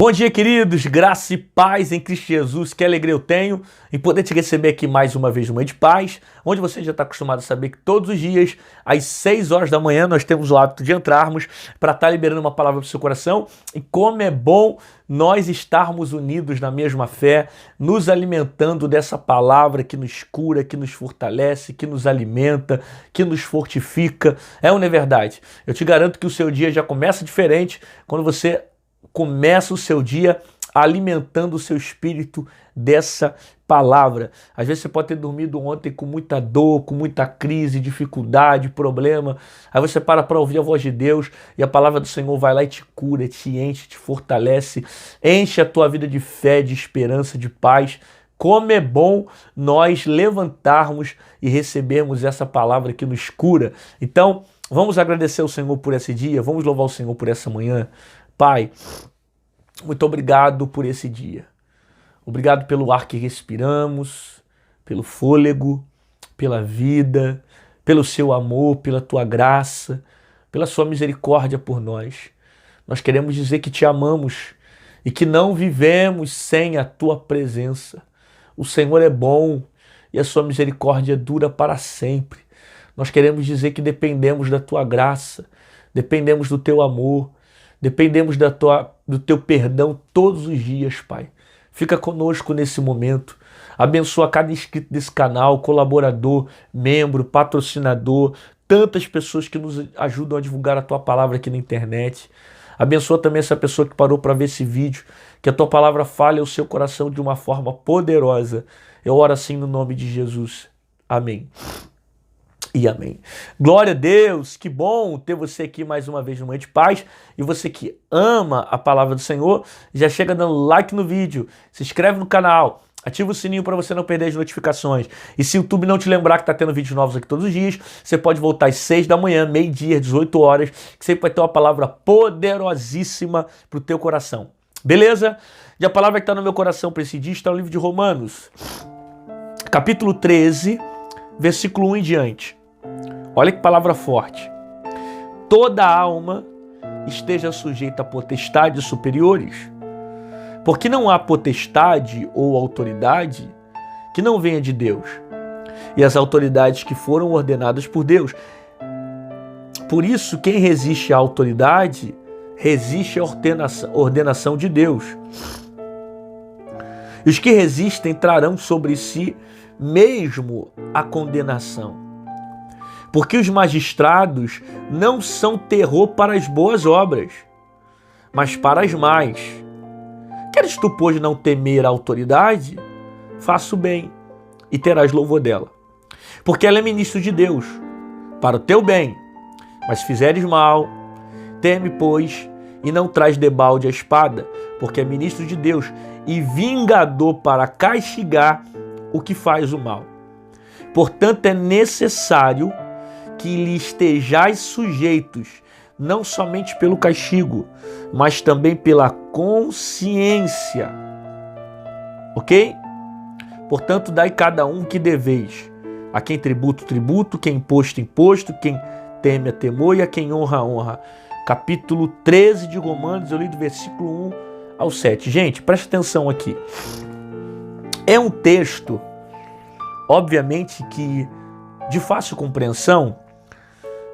Bom dia, queridos, graça e paz em Cristo Jesus, que alegria eu tenho em poder te receber aqui mais uma vez no Manhã de Paz, onde você já está acostumado a saber que todos os dias, às 6 horas da manhã, nós temos o hábito de entrarmos para estar liberando uma palavra para o seu coração. E como é bom nós estarmos unidos na mesma fé, nos alimentando dessa palavra que nos cura, que nos fortalece, que nos alimenta, que nos fortifica. É ou não é verdade? Eu te garanto que o seu dia já começa diferente quando você começa o seu dia alimentando o seu espírito dessa palavra. Às vezes você pode ter dormido ontem com muita dor, com muita crise, dificuldade, problema. Aí você para ouvir a voz de Deus e a palavra do Senhor vai lá e te cura, te enche, te fortalece, enche a tua vida de fé, de esperança, de paz. Como é bom nós levantarmos e recebermos essa palavra que nos cura. Então, vamos agradecer ao Senhor por esse dia, vamos louvar o Senhor por essa manhã. Pai, muito obrigado por esse dia. Obrigado pelo ar que respiramos, pelo fôlego, pela vida, pelo seu amor, pela tua graça, pela sua misericórdia por nós. Nós queremos dizer que te amamos e que não vivemos sem a tua presença. O Senhor é bom e a sua misericórdia dura para sempre. Nós queremos dizer que dependemos da tua graça, dependemos do teu amor, dependemos do teu perdão todos os dias, Pai. Fica conosco nesse momento. Abençoa cada inscrito desse canal, colaborador, membro, patrocinador, tantas pessoas que nos ajudam a divulgar a tua palavra aqui na internet. Abençoa também essa pessoa que parou para ver esse vídeo, que a tua palavra fale ao seu coração de uma forma poderosa. Eu oro assim no nome de Jesus. Amém. E amém. Glória a Deus, que bom ter você aqui mais uma vez no Manhã de Paz. E você que ama a palavra do Senhor, já chega dando like no vídeo, se inscreve no canal, ativa o sininho para você não perder as notificações. E se o YouTube não te lembrar que está tendo vídeos novos aqui todos os dias, você pode voltar às 6 da manhã, meio-dia, 18 horas, que sempre vai ter uma palavra poderosíssima para o teu coração. Beleza? E a palavra que está no meu coração para esse dia está no livro de Romanos, capítulo 13, versículo 1 em diante. Olha que palavra forte. Toda alma esteja sujeita a potestades superiores, porque não há potestade ou autoridade que não venha de Deus, e as autoridades que foram ordenadas por Deus. Por isso, quem resiste à autoridade, resiste à ordenação de Deus. E os que resistem trarão sobre si mesmo a condenação. Porque os magistrados não são terror para as boas obras, mas para as más. Queres tu, pois, não temer a autoridade? Faça o bem e terás louvor dela. Porque ela é ministro de Deus, para o teu bem. Mas se fizeres mal, teme, pois, e não traz debalde a espada, porque é ministro de Deus e vingador para castigar o que faz o mal. Portanto, é necessário que lhe estejais sujeitos, não somente pelo castigo, mas também pela consciência. Ok? Portanto, dai cada um que deveis. A quem tributo, tributo, quem imposto, imposto, quem teme a temor e a quem honra, honra. Capítulo 13 de Romanos, eu li do versículo 1 ao 7. Gente, preste atenção aqui. É um texto, obviamente, que de fácil compreensão.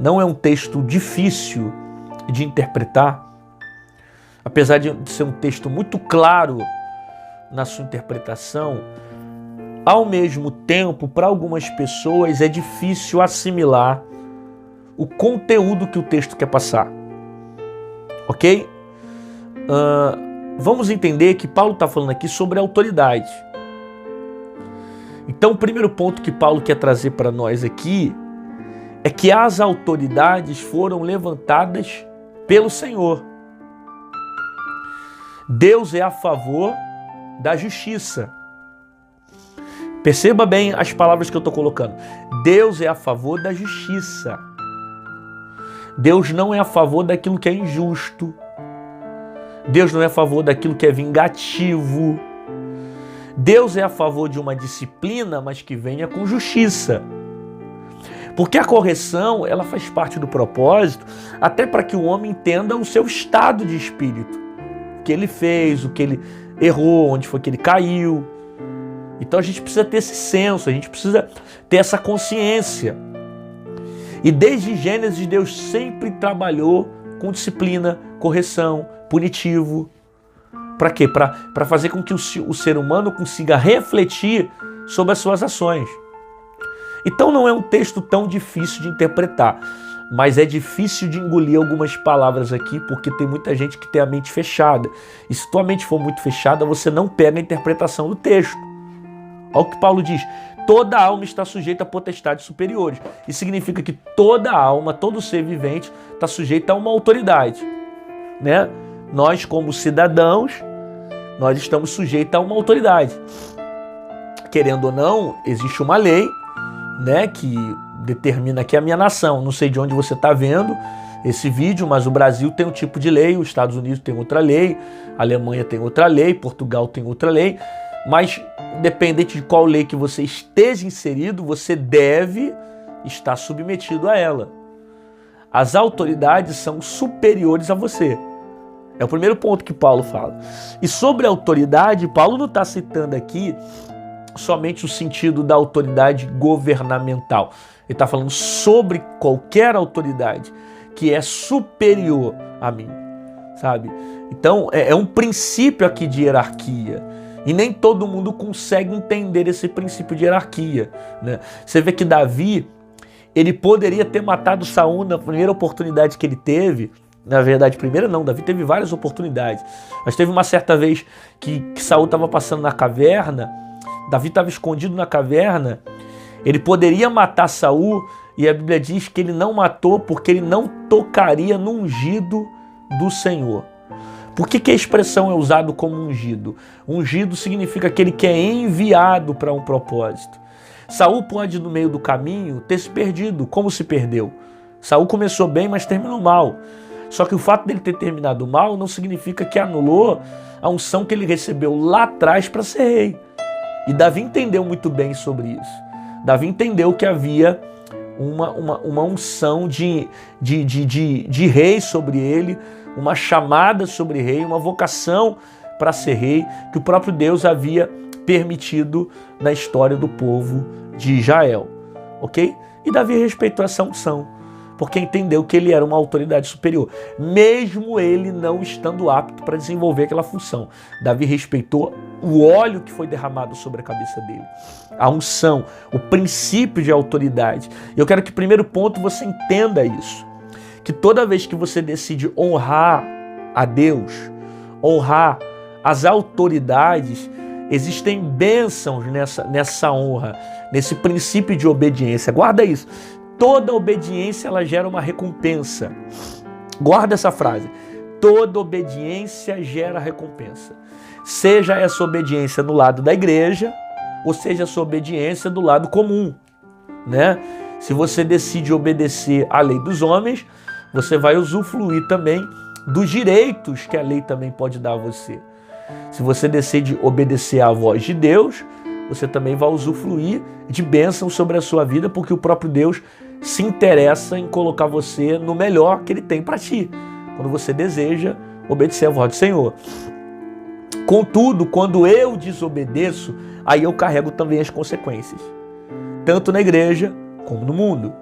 Não é um texto difícil de interpretar, apesar de ser um texto muito claro na sua interpretação. Ao mesmo tempo, para algumas pessoas é difícil assimilar o conteúdo que o texto quer passar. Ok? Vamos entender que Paulo está falando aqui sobre autoridade. Então, o primeiro ponto que Paulo quer trazer para nós aqui é que as autoridades foram levantadas pelo Senhor. Deus é a favor da justiça. Perceba bem as palavras que eu estou colocando. Deus é a favor da justiça. Deus não é a favor daquilo que é injusto. Deus não é a favor daquilo que é vingativo. Deus é a favor de uma disciplina, mas que venha com justiça. Porque a correção, ela faz parte do propósito, até para que o homem entenda o seu estado de espírito. que ele fez, o que ele errou, onde foi que ele caiu. Então a gente precisa ter esse senso, a gente precisa ter essa consciência. E desde Gênesis, Deus sempre trabalhou com disciplina, correção, punitivo. Para quê? Para fazer com que o ser humano consiga refletir sobre as suas ações. Então não é um texto tão difícil de interpretar, mas é difícil de engolir algumas palavras aqui, porque tem muita gente que tem a mente fechada. E se tua mente for muito fechada, você não pega a interpretação do texto. Olha o que Paulo diz: toda alma está sujeita a potestades superiores. Isso significa que toda alma, todo ser vivente está sujeito a uma autoridade, né? Nós, como cidadãos, nós estamos sujeitos a uma autoridade. Querendo ou não, existe uma lei, né, que determina aqui a minha nação. Não sei de onde você está vendo esse vídeo, mas o Brasil tem um tipo de lei, os Estados Unidos tem outra lei, a Alemanha tem outra lei, Portugal tem outra lei. Mas, independente de qual lei que você esteja inserido, você deve estar submetido a ela. As autoridades são superiores a você. É o primeiro ponto que Paulo fala. E sobre a autoridade, Paulo não está citando aqui somente o sentido da autoridade governamental. Ele está falando sobre qualquer autoridade que é superior a mim, sabe? Então, é um princípio aqui de hierarquia. E nem todo mundo consegue entender esse princípio de hierarquia, né? Você vê que Davi, ele poderia ter matado Saul na primeira oportunidade que ele teve. Na verdade, primeira não, Davi teve várias oportunidades. Mas teve uma certa vez que Saul estava passando na caverna, Davi estava escondido na caverna, ele poderia matar Saul, e a Bíblia diz que ele não matou porque ele não tocaria no ungido do Senhor. Por que a expressão é usada como ungido? Ungido significa aquele que é enviado para um propósito. Saul pode, no meio do caminho, ter se perdido. Como se perdeu? Saul começou bem, mas terminou mal. Só que o fato dele ter terminado mal não significa que anulou a unção que ele recebeu lá atrás para ser rei. E Davi entendeu muito bem sobre isso. Davi entendeu que havia uma unção de rei sobre ele, uma chamada sobre rei, uma vocação para ser rei, que o próprio Deus havia permitido na história do povo de Israel. Ok? E Davi respeitou essa unção, porque entendeu que ele era uma autoridade superior, mesmo ele não estando apto para desenvolver aquela função. Davi respeitou o óleo que foi derramado sobre a cabeça dele, a unção, o princípio de autoridade. Eu quero que, primeiro ponto, você entenda isso, que toda vez que você decide honrar a Deus, honrar as autoridades, existem bênçãos nessa honra, nesse princípio de obediência. Guarda isso. Toda obediência, ela gera uma recompensa. Guarda essa frase. Toda obediência gera recompensa. Seja essa obediência no lado da igreja, ou seja essa obediência do lado comum, né? Se você decide obedecer à lei dos homens, você vai usufruir também dos direitos que a lei também pode dar a você. Se você decide obedecer à voz de Deus, você também vai usufruir de bênçãos sobre a sua vida, porque o próprio Deus se interessa em colocar você no melhor que Ele tem para ti, quando você deseja obedecer à voz do Senhor. Contudo, quando eu desobedeço, aí eu carrego também as consequências, tanto na igreja como no mundo.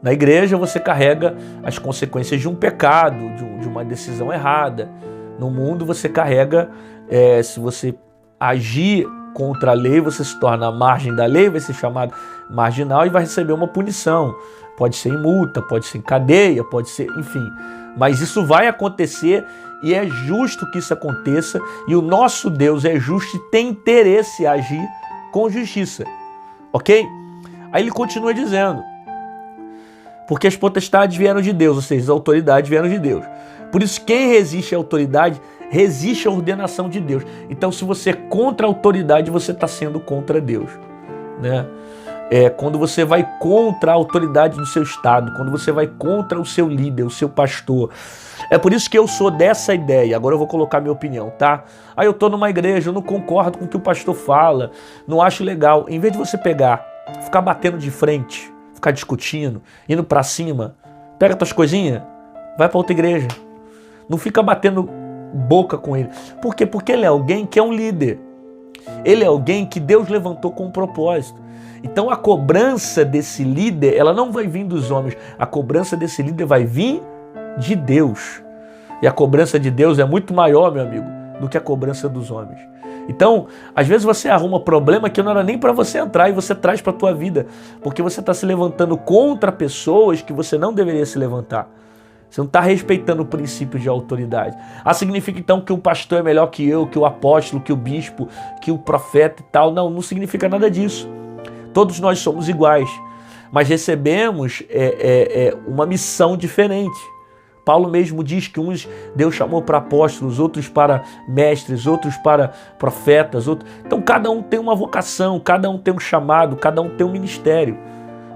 Na igreja você carrega as consequências de um pecado, de uma decisão errada. No mundo você carrega, se você agir contra a lei, você se torna à margem da lei, vai ser chamado marginal e vai receber uma punição. Pode ser em multa, pode ser em cadeia, pode ser, enfim. Mas isso vai acontecer e é justo que isso aconteça, e o nosso Deus é justo e tem interesse em agir com justiça. Ok? Aí ele continua dizendo: porque as potestades vieram de Deus, ou seja, as autoridades vieram de Deus. Por isso, quem resiste à autoridade, resiste à ordenação de Deus. Então, se você é contra a autoridade, você está sendo contra Deus, né? Quando você vai contra a autoridade do seu estado, quando você vai contra o seu líder, o seu pastor. É por isso que eu sou dessa ideia. Agora eu vou colocar minha opinião, tá? Aí eu tô numa igreja, eu não concordo com o que o pastor fala, não acho legal. Em vez de você pegar, ficar batendo de frente, ficar discutindo, indo pra cima, pega tuas coisinhas, vai pra outra igreja. Não fica batendo boca com ele. Por quê? Porque ele é alguém que é um líder. Ele é alguém que Deus levantou com um propósito. Então a cobrança desse líder, ela não vai vir dos homens. A cobrança desse líder vai vir de Deus. E a cobrança de Deus é muito maior, meu amigo, do que a cobrança dos homens. Então, às vezes você arruma problema que não era nem para você entrar e você traz para a tua vida, porque você está se levantando contra pessoas que você não deveria se levantar. Você não está respeitando o princípio de autoridade. Significa então que o pastor é melhor que eu, que o apóstolo, que o bispo, que o profeta e tal. Não, não significa nada disso. Todos nós somos iguais, mas recebemos uma missão diferente. Paulo mesmo diz que uns Deus chamou para apóstolos, outros para mestres, outros para profetas. Então cada um tem uma vocação, cada um tem um chamado, cada um tem um ministério.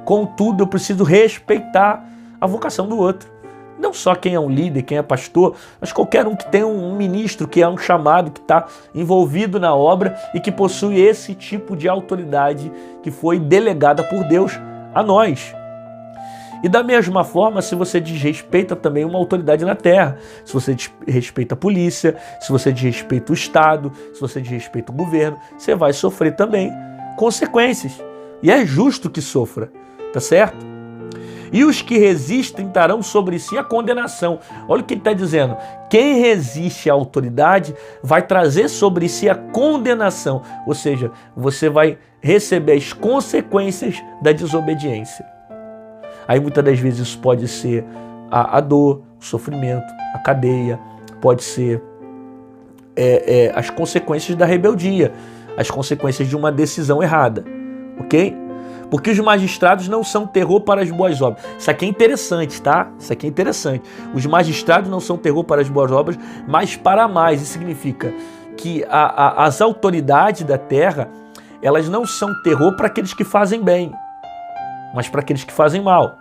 Contudo, eu preciso respeitar a vocação do outro. Não só quem é um líder, quem é pastor, mas qualquer um que tem um ministro, que é um chamado, que está envolvido na obra e que possui esse tipo de autoridade que foi delegada por Deus a nós. E da mesma forma, se você desrespeita também uma autoridade na terra, se você desrespeita a polícia, se você desrespeita o Estado, se você desrespeita o governo, você vai sofrer também consequências. E é justo que sofra, tá certo? E os que resistem trarão sobre si a condenação. Olha o que ele está dizendo. Quem resiste à autoridade vai trazer sobre si a condenação. Ou seja, você vai receber as consequências da desobediência. Aí muitas das vezes isso pode ser a dor, o sofrimento, a cadeia, pode ser as consequências da rebeldia, as consequências de uma decisão errada, ok? Porque os magistrados não são terror para as boas obras. Isso aqui é interessante, tá? Isso aqui é interessante. Os magistrados não são terror para as boas obras, mas para mais. Isso significa que as autoridades da terra, elas não são terror para aqueles que fazem bem, mas para aqueles que fazem mal.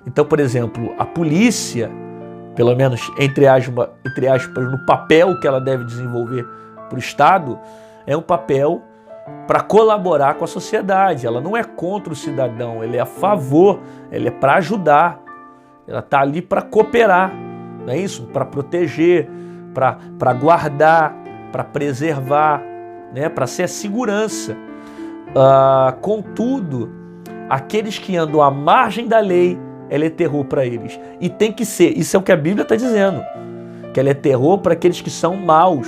Então, por exemplo, a polícia, pelo menos entre aspas, no papel que ela deve desenvolver para o Estado, é um papel para colaborar com a sociedade. Ela não é contra o cidadão, ela é a favor, ela é para ajudar, ela está ali para cooperar, não é isso? Para proteger, para guardar, para preservar, né? Para ser a segurança. Contudo, aqueles que andam à margem da lei, ela é terror para eles. E tem que ser, isso é o que a Bíblia está dizendo, que ela é terror para aqueles que são maus.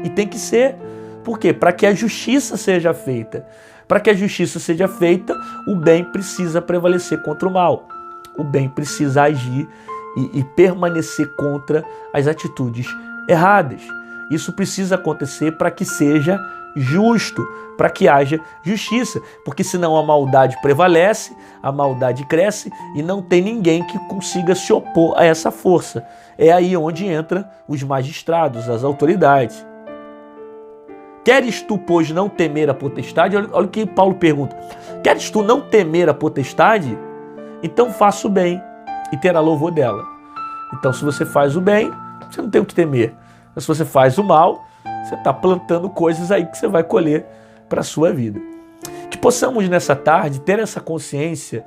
E tem que ser. Por quê? Para que a justiça seja feita. Para que a justiça seja feita, o bem precisa prevalecer contra o mal. O bem precisa agir e permanecer contra as atitudes erradas. Isso precisa acontecer para que seja justo, para que haja justiça, porque senão a maldade prevalece, a maldade cresce e não tem ninguém que consiga se opor a essa força. É aí onde entram os magistrados, as autoridades. Queres tu, pois, não temer a potestade? Olha o que Paulo pergunta. Queres tu não temer a potestade? Então faça o bem e terá louvor dela. Então se você faz o bem, você não tem o que temer. Mas se você faz o mal, você está plantando coisas aí que você vai colher para a sua vida. Que possamos nessa tarde ter essa consciência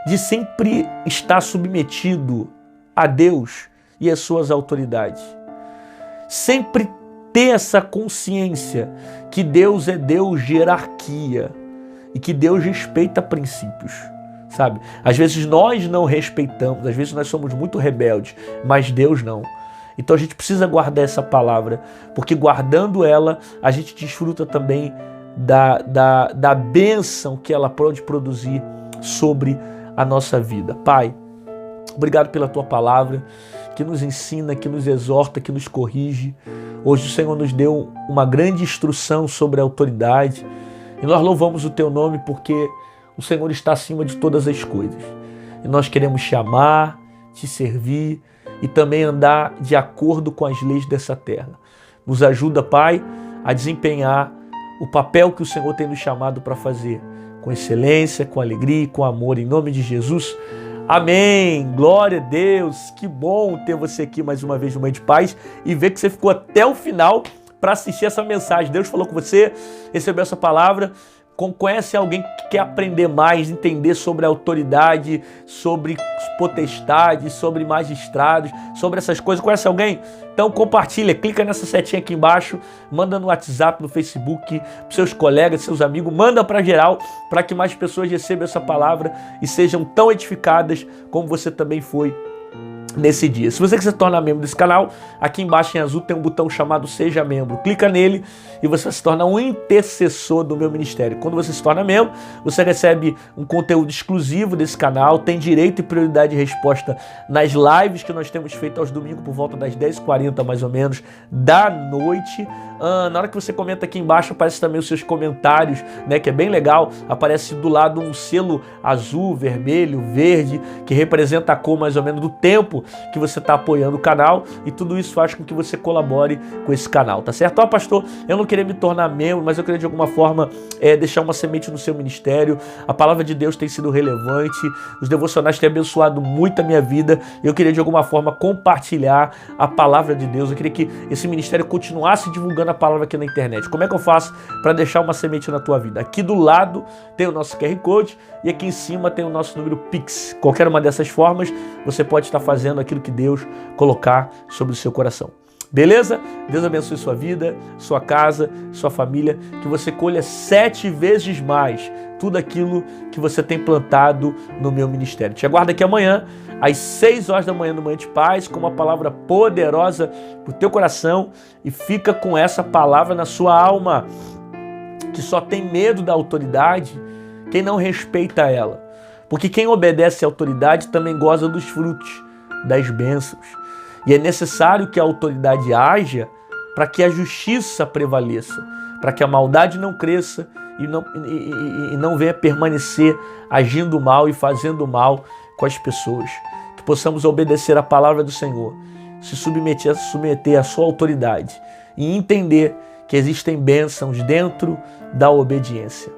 de sempre estar submetido a Deus e às suas autoridades. Sempre ter essa consciência que Deus é Deus de hierarquia e que Deus respeita princípios, sabe? Às vezes nós não respeitamos, às vezes nós somos muito rebeldes, mas Deus não. Então a gente precisa guardar essa palavra, porque guardando ela, a gente desfruta também da bênção que ela pode produzir sobre a nossa vida. Pai, obrigado pela tua palavra, que nos ensina, que nos exorta, que nos corrige. Hoje o Senhor nos deu uma grande instrução sobre a autoridade e nós louvamos o teu nome porque o Senhor está acima de todas as coisas. E nós queremos te amar, te servir e também andar de acordo com as leis dessa terra. Nos ajuda, Pai, a desempenhar o papel que o Senhor tem nos chamado para fazer, com excelência, com alegria e com amor, em nome de Jesus. Amém, glória a Deus, que bom ter você aqui mais uma vez no Mãe de Paz e ver que você ficou até o final para assistir essa mensagem. Deus falou com você, recebeu essa palavra, Conhece alguém que quer aprender mais, entender sobre a autoridade, sobre potestades, sobre magistrados, sobre essas coisas. Conhece alguém? Então compartilha, clica nessa setinha aqui embaixo, manda no WhatsApp, no Facebook, para seus colegas, seus amigos, manda para geral, para que mais pessoas recebam essa palavra e sejam tão edificadas como você também foi nesse dia. Se você quiser se tornar membro desse canal, aqui embaixo em azul tem um botão chamado Seja Membro. Clica nele e você se torna um intercessor do meu ministério. Quando você se torna membro, você recebe um conteúdo exclusivo desse canal, tem direito e prioridade de resposta nas lives que nós temos feito aos domingos por volta das 10h40 mais ou menos da noite. Na hora que você comenta aqui embaixo, aparece também os seus comentários, né, que é bem legal. Aparece do lado um selo azul, vermelho, verde, que representa a cor mais ou menos do tempo que você está apoiando o canal, e tudo isso faz com que você colabore com esse canal, tá certo? Ó, pastor, eu não queria me tornar membro, mas eu queria de alguma forma deixar uma semente no seu ministério. A palavra de Deus tem sido relevante, os devocionais têm abençoado muito a minha vida, eu queria de alguma forma compartilhar a palavra de Deus, eu queria que esse ministério continuasse divulgando a palavra aqui na internet. Como é que eu faço para deixar uma semente na tua vida? Aqui do lado tem o nosso QR Code e aqui em cima tem o nosso número Pix. Qualquer uma dessas formas, você pode estar fazendo aquilo que Deus colocar sobre o seu coração. Beleza? Deus abençoe sua vida, sua casa, sua família, que você colha 7 vezes mais tudo aquilo que você tem plantado no meu ministério. Te aguardo aqui amanhã, às 6h da manhã no Manhã de Paz, com uma palavra poderosa para o teu coração, e fica com essa palavra na sua alma, que só tem medo da autoridade quem não respeita ela. Porque quem obedece à autoridade também goza dos frutos, das bênçãos. E é necessário que a autoridade haja para que a justiça prevaleça, para que a maldade não cresça e não venha permanecer agindo mal e fazendo mal com as pessoas. Que possamos obedecer à palavra do Senhor, se submeter à sua autoridade e entender que existem bênçãos dentro da obediência.